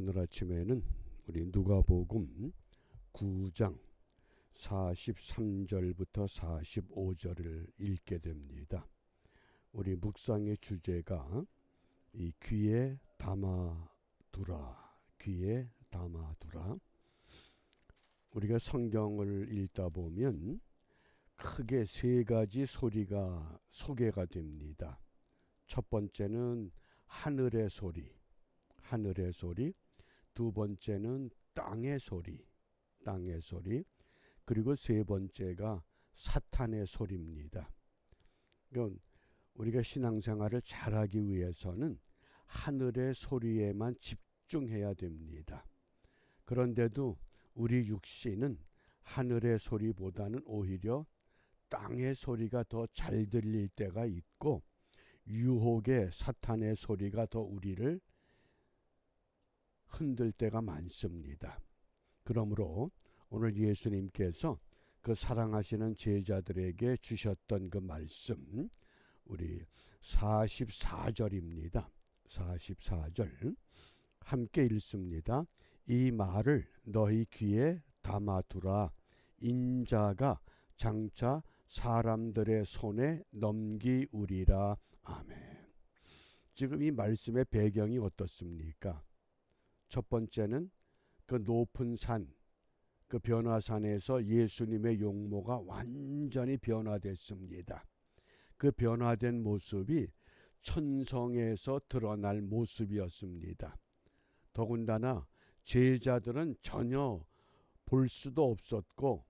오늘 아침에는 우리 누가복음 9장 43절부터 45절을 읽게 됩니다. 우리 묵상의 주제가 이 귀에 담아두라, 귀에 담아두라. 우리가 성경을 읽다 보면 크게 세 가지 소리가 소개가 됩니다. 첫 번째는 하늘의 소리, 하늘의 소리. 두 번째는 땅의 소리, 땅의 소리. 그리고 세 번째가 사탄의 소리입니다. 그러니까 우리가 신앙생활을 잘하기 위해서는 하늘의 소리에만 집중해야 됩니다. 그런데도 우리 육신은 하늘의 소리보다는 오히려 땅의 소리가 더 잘 들릴 때가 있고, 유혹의 사탄의 소리가 더 우리를 흔들 때가 많습니다. 그러므로 오늘 예수님께서 그 사랑하시는 제자들에게 주셨던 그 말씀, 우리 44절입니다. 44절 함께 읽습니다. 이 말을 너희 귀에 담아두라. 인자가 장차 사람들의 손에 넘기우리라. 아멘. 지금 이 말씀의 배경이 어떻습니까? 첫 번째는 그 높은 산, 그 변화산에서 예수님의 용모가 완전히 변화됐습니다. 그 변화된 모습이 천성에서 드러날 모습이었습니다. 더군다나 제자들은 전혀 볼 수도 없었고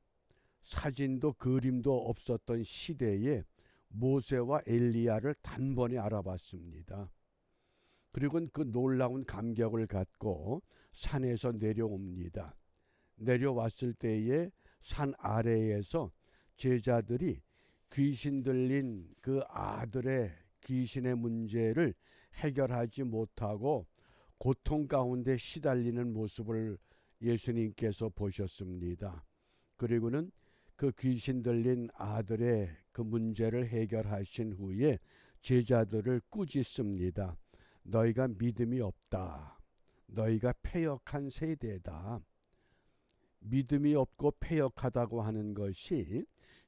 사진도 그림도 없었던 시대에 모세와 엘리야를 단번에 알아봤습니다. 그리고 그 놀라운 감격을 갖고 산에서 내려옵니다. 내려왔을 때에 산 아래에서 제자들이 귀신 들린 그 아들의 귀신의 문제를 해결하지 못하고 고통 가운데 시달리는 모습을 예수님께서 보셨습니다. 그리고는 그 귀신 들린 아들의 그 문제를 해결하신 후에 제자들을 꾸짖습니다. 너희가 믿음이 없다. 너희가 패역한 세대다. 믿음이 없고 패역하다고 하는 것이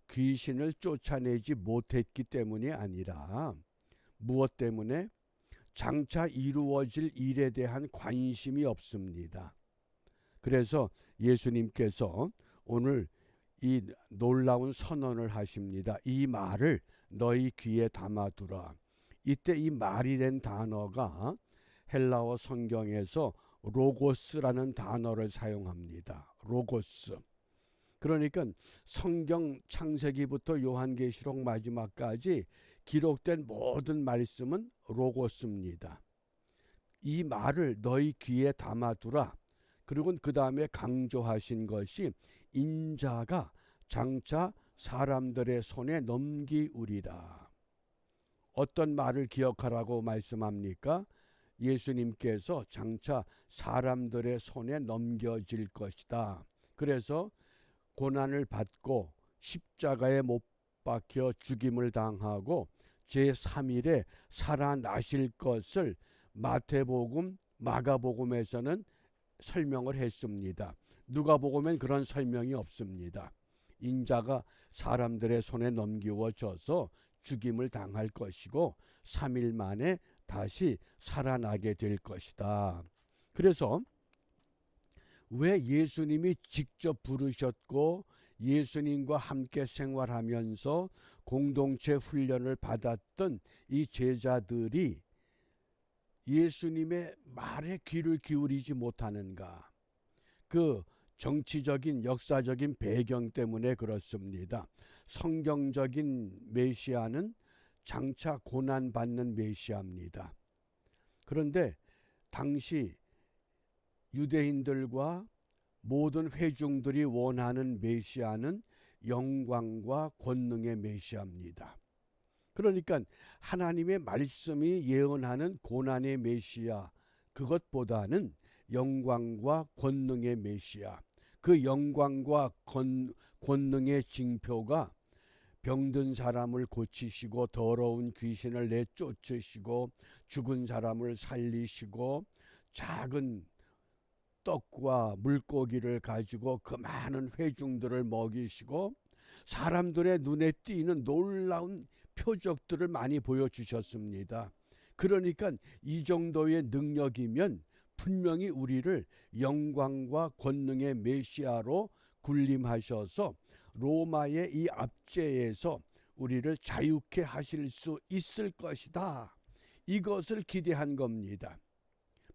귀신을 쫓아내지 못했기 때문이 아니라 무엇 때문에? 장차 이루어질 일에 대한 관심이 없습니다. 그래서 예수님께서 오늘 이 놀라운 선언을 하십니다. 이 말을 너희 귀에 담아두라. 이때 이 말이란 단어가 헬라어 성경에서 로고스라는 단어를 사용합니다. 로고스. 그러니까 성경 창세기부터 요한계시록 마지막까지 기록된 모든 말씀은 로고스입니다. 이 말을 너희 귀에 담아두라. 그리고 그 다음에 강조하신 것이 인자가 장차 사람들의 손에 넘기우리라. 어떤 말을 기억하라고 말씀합니까? 예수님께서 장차 사람들의 손에 넘겨질 것이다. 그래서 고난을 받고 십자가에 못 박혀 죽임을 당하고 제3일에 살아나실 것을 마태복음, 마가복음에서는 설명을 했습니다. 누가복음엔 그런 설명이 없습니다. 인자가 사람들의 손에 넘겨져서 죽임을 당할 것이고 3일 만에 다시 살아나게 될 것이다. 그래서 왜 예수님이 직접 부르셨고 예수님과 함께 생활하면서 공동체 훈련을 받았던 이 제자들이 예수님의 말에 귀를 기울이지 못하는가? 그 정치적인 역사적인 배경 때문에 그렇습니다. 성경적인 메시아는 장차 고난받는 메시아입니다. 그런데 당시 유대인들과 모든 회중들이 원하는 메시아는 영광과 권능의 메시아입니다. 그러니까 하나님의 말씀이 예언하는 고난의 메시아, 그것보다는 영광과 권능의 메시아, 그 영광과 권능의 징표가 병든 사람을 고치시고 더러운 귀신을 내쫓으시고 죽은 사람을 살리시고 작은 떡과 물고기를 가지고 그 많은 회중들을 먹이시고 사람들의 눈에 띄는 놀라운 표적들을 많이 보여주셨습니다. 그러니까 이 정도의 능력이면 분명히 우리를 영광과 권능의 메시아로 군림하셔서 로마의 이 압제에서 우리를 자유케 하실 수 있을 것이다. 이것을 기대한 겁니다.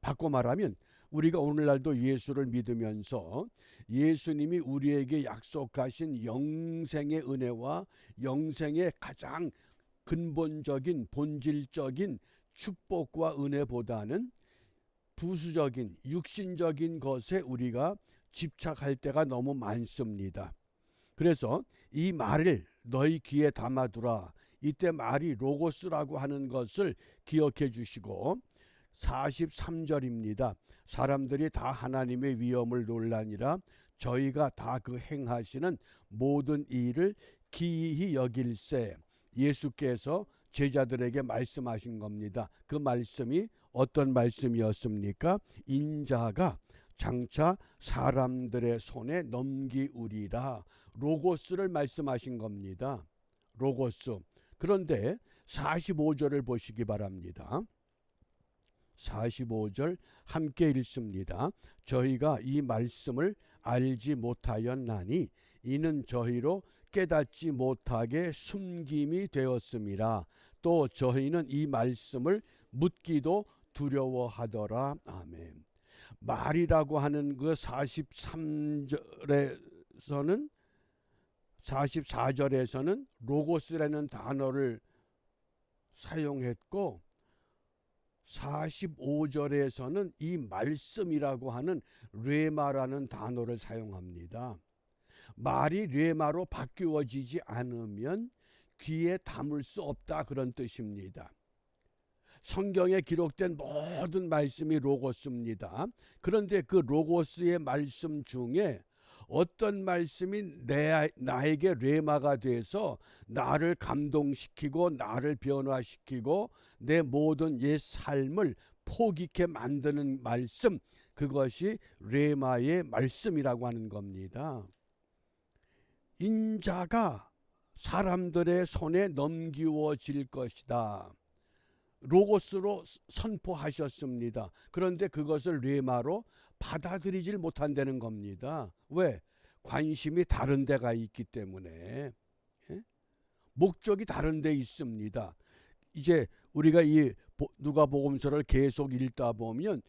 바꿔 말하면 우리가 오늘날도 예수를 믿으면서 예수님이 우리에게 약속하신 영생의 은혜와 영생의 가장 근본적인 본질적인 축복과 은혜보다는 부수적인 육신적인 것에 우리가 집착할 때가 너무 많습니다. 그래서 이 말을 너희 귀에 담아두라. 이때 말이 로고스라고 하는 것을 기억해 주시고 43절입니다. 사람들이 다 하나님의 위엄을 놀라니라. 저희가 다 그 행하시는 모든 일을 기이히 여길세. 예수께서 제자들에게 말씀하신 겁니다. 그 말씀이 어떤 말씀이었습니까? 인자가 장차 사람들의 손에 넘기우리라. 로고스를 말씀하신 겁니다. 로고스. 그런데 45절을 보시기 바랍니다. 45절 함께 읽습니다. 저희가 이 말씀을 알지 못하였나니 이는 저희로 깨닫지 못하게 숨김이 되었음이라. 또 저희는 이 말씀을 묻기도 두려워하더라. 아멘. 말이라고 하는 그 44절에서는 로고스라는 단어를 사용했고 45절에서는 이 말씀이라고 하는 레마라는 단어를 사용합니다. 말이 레마로 바뀌어지지 않으면 귀에 담을 수 없다, 그런 뜻입니다. 성경에 기록된 모든 말씀이 로고스입니다. 그런데 그 로고스의 말씀 중에 어떤 말씀이 나에게 레마가 돼서 나를 감동시키고 나를 변화시키고 내 모든 옛 삶을 포기케 만드는 말씀, 그것이 레마의 말씀이라고 하는 겁니다. 인자가 사람들의 손에 넘기워질 것이다. 로고스로 선포하셨습니다. 그런데 그것을 레마로 받아들이질 못한다는 겁니다. 왜? 관심이 다른 데가 있기 때문에. 목적이 다른 데 있습니다. 이제 우리가 이 누가복음서를 계속 읽다 보면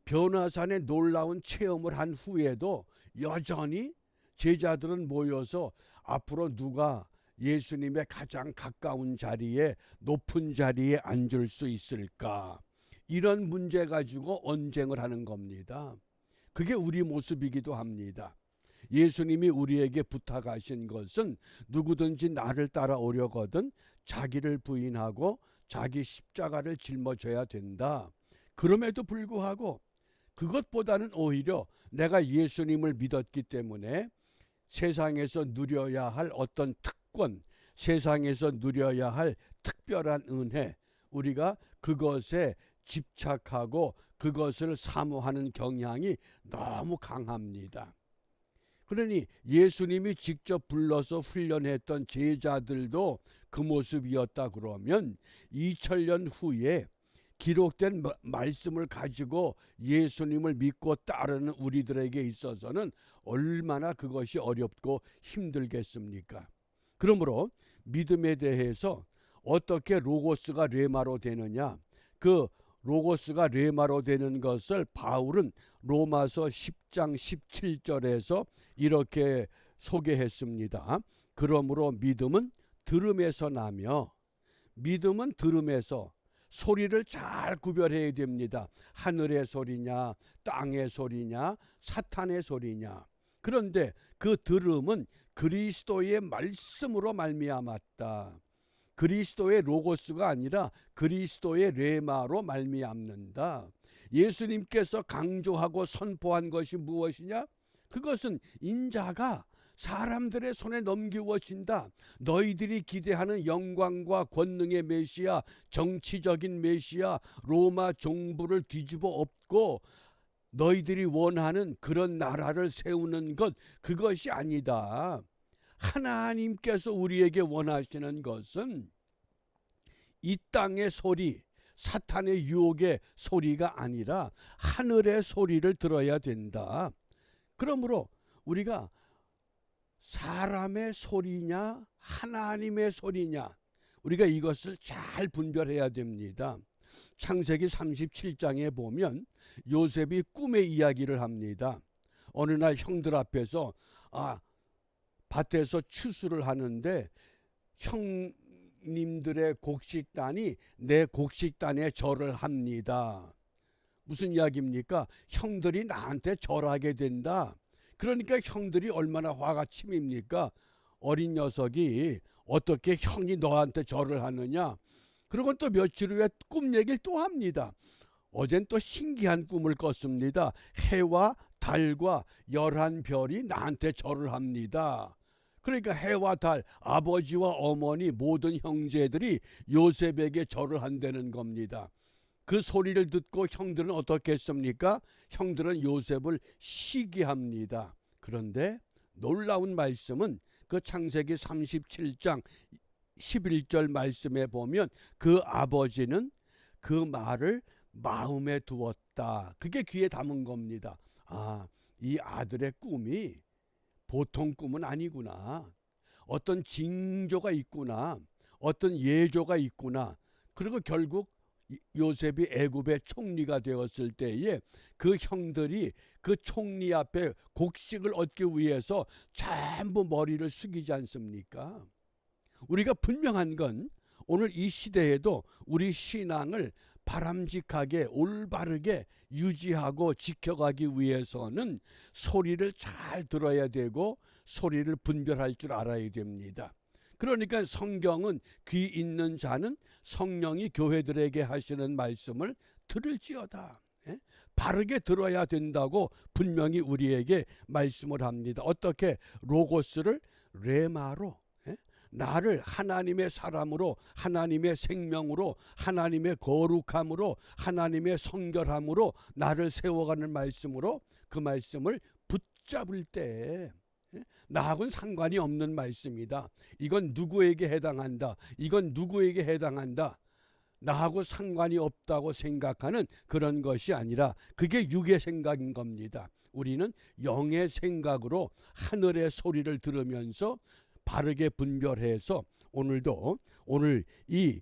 변화산의 놀라운 체험을 한 후에도 여전히 제자들은 모여서 앞으로 누가 예수님의 가장 가까운 자리에, 높은 자리에 앉을 수 있을까? 이런 문제 가지고 언쟁을 하는 겁니다. 그게 우리 모습이기도 합니다. 예수님이 우리에게 부탁하신 것은 누구든지 나를 따라오려거든 자기를 부인하고 자기 십자가를 짊어져야 된다. 그럼에도 불구하고 그것보다는 오히려 내가 예수님을 믿었기 때문에 세상에서 누려야 할 어떤 특권, 세상에서 누려야 할 특별한 은혜, 우리가 그것에 집착하고 그것을 사모하는 경향이 너무 강합니다. 그러니 예수님이 직접 불러서 훈련했던 제자들도 그 모습이었다 그러면 2000년 후에 기록된 말씀을 가지고 예수님을 믿고 따르는 우리들에게 있어서는 얼마나 그것이 어렵고 힘들겠습니까? 그러므로 믿음에 대해서 어떻게 로고스가 레마로 되느냐, 그 로고스가 레마로 되는 것을 바울은 로마서 10장 17절에서 이렇게 소개했습니다. 그러므로 믿음은 들음에서 나며, 믿음은 들음에서, 소리를 잘 구별해야 됩니다. 하늘의 소리냐, 땅의 소리냐, 사탄의 소리냐. 그런데 그 들음은 그리스도의 말씀으로 말미암았다. 그리스도의 로고스가 아니라 그리스도의 레마로 말미암는다. 예수님께서 강조하고 선포한 것이 무엇이냐? 그것은 인자가 사람들의 손에 넘기워진다. 너희들이 기대하는 영광과 권능의 메시아, 정치적인 메시아, 로마 정부를 뒤집어 엎고 너희들이 원하는 그런 나라를 세우는 것, 그것이 아니다. 하나님께서 우리에게 원하시는 것은 이 땅의 소리, 사탄의 유혹의 소리가 아니라 하늘의 소리를 들어야 된다. 그러므로 우리가 사람의 소리냐 하나님의 소리냐, 우리가 이것을 잘 분별해야 됩니다. 창세기 37장에 보면 요셉이 꿈의 이야기를 합니다. 어느 날 형들 앞에서 밭에서 추수를 하는데 형님들의 곡식단이 내 곡식단에 절을 합니다. 무슨 이야기입니까? 형들이 나한테 절하게 된다. 그러니까 형들이 얼마나 화가 치밉니까? 어린 녀석이 어떻게 형이 너한테 절을 하느냐. 그리고 또 며칠 후에 꿈 얘기를 또 합니다. 어젠 또 신기한 꿈을 꿨습니다. 해와 달과 11별이 나한테 절을 합니다. 그러니까 해와 달, 아버지와 어머니, 모든 형제들이 요셉에게 절을 한다는 겁니다. 그 소리를 듣고 형들은 어떻게 했습니까? 형들은 요셉을 시기합니다. 그런데 놀라운 말씀은 그 창세기 37장 11절 말씀에 보면 그 아버지는 그 말을 마음에 두었다. 그게 귀에 담은 겁니다. 이 아들의 꿈이 보통 꿈은 아니구나. 어떤 징조가 있구나. 어떤 예조가 있구나. 그리고 결국 요셉이 애굽의 총리가 되었을 때에 그 형들이 그 총리 앞에 곡식을 얻기 위해서 전부 머리를 숙이지 않습니까? 우리가 분명한 건 오늘 이 시대에도 우리 신앙을 바람직하게 올바르게 유지하고 지켜가기 위해서는 소리를 잘 들어야 되고 소리를 분별할 줄 알아야 됩니다. 그러니까 성경은 귀 있는 자는 성령이 교회들에게 하시는 말씀을 들을지어다. 바르게 들어야 된다고 분명히 우리에게 말씀을 합니다. 어떻게? 로고스를 레마로, 나를 하나님의 사람으로, 하나님의 생명으로, 하나님의 거룩함으로, 하나님의 성결함으로 나를 세워가는 말씀으로, 그 말씀을 붙잡을 때 나하고는 상관이 없는 말씀이다. 이건 누구에게 해당한다. 이건 누구에게 해당한다. 나하고 상관이 없다고 생각하는 그런 것이 아니라 그게 육의 생각인 겁니다. 우리는 영의 생각으로 하늘의 소리를 들으면서 바르게 분별해서 오늘 이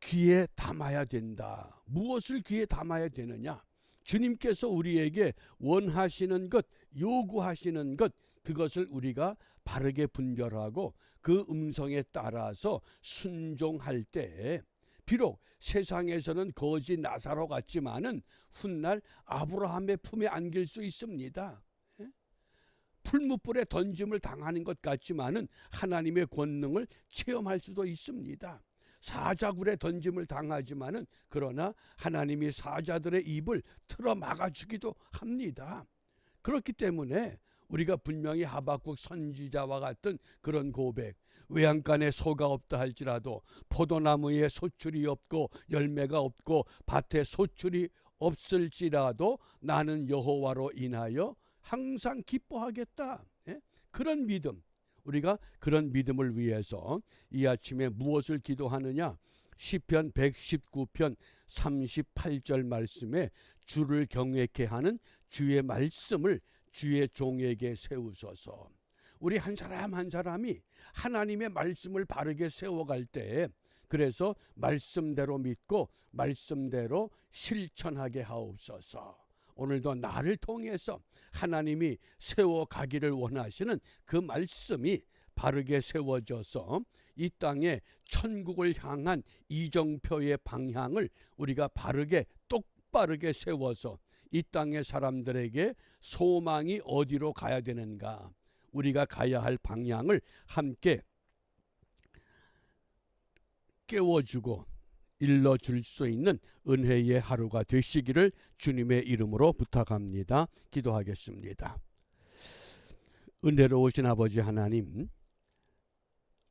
귀에 담아야 된다. 무엇을 귀에 담아야 되느냐? 주님께서 우리에게 원하시는 것, 요구하시는 것, 그것을 우리가 바르게 분별하고 그 음성에 따라서 순종할 때 비록 세상에서는 거지 나사로 같지만은 훗날 아브라함의 품에 안길 수 있습니다. 풀무불에 던짐을 당하는 것 같지만은 하나님의 권능을 체험할 수도 있습니다. 사자굴에 던짐을 당하지만은 그러나 하나님이 사자들의 입을 틀어 막아주기도 합니다. 그렇기 때문에 우리가 분명히 하박국 선지자와 같은 그런 고백, 외양간에 소가 없다 할지라도 포도나무에 소출이 없고 열매가 없고 밭에 소출이 없을지라도 나는 여호와로 인하여 항상 기뻐하겠다. 그런 믿음, 우리가 그런 믿음을 위해서 이 아침에 무엇을 기도하느냐? 시편 119편 38절 말씀에 주를 경외케 하는 주의 말씀을 주의 종에게 세우소서. 우리 한 사람 한 사람이 하나님의 말씀을 바르게 세워갈 때, 그래서 말씀대로 믿고 말씀대로 실천하게 하옵소서. 오늘도 나를 통해서 하나님이 세워가기를 원하시는 그 말씀이 바르게 세워져서 이 땅에 천국을 향한 이정표의 방향을 우리가 바르게 똑바르게 세워서 이 땅의 사람들에게 소망이 어디로 가야 되는가, 우리가 가야 할 방향을 함께 깨워주고 일러줄 수 있는 은혜의 하루가 되시기를 주님의 이름으로 부탁합니다. 기도하겠습니다. 은혜로우신 아버지 하나님,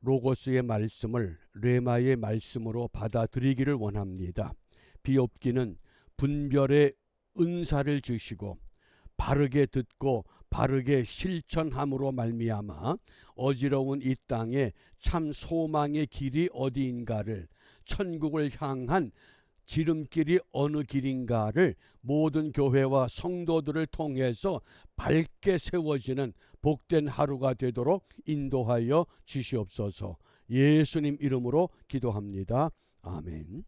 로고스의 말씀을 레마의 말씀으로 받아들이기를 원합니다. 비옵기는 분별의 은사를 주시고 바르게 듣고 바르게 실천함으로 말미암아 어지러운 이 땅에 참 소망의 길이 어디인가를, 천국을 향한 지름길이 어느 길인가를 모든 교회와 성도들을 통해서 밝게 세워지는 복된 하루가 되도록 인도하여 주시옵소서. 예수님 이름으로 기도합니다. 아멘.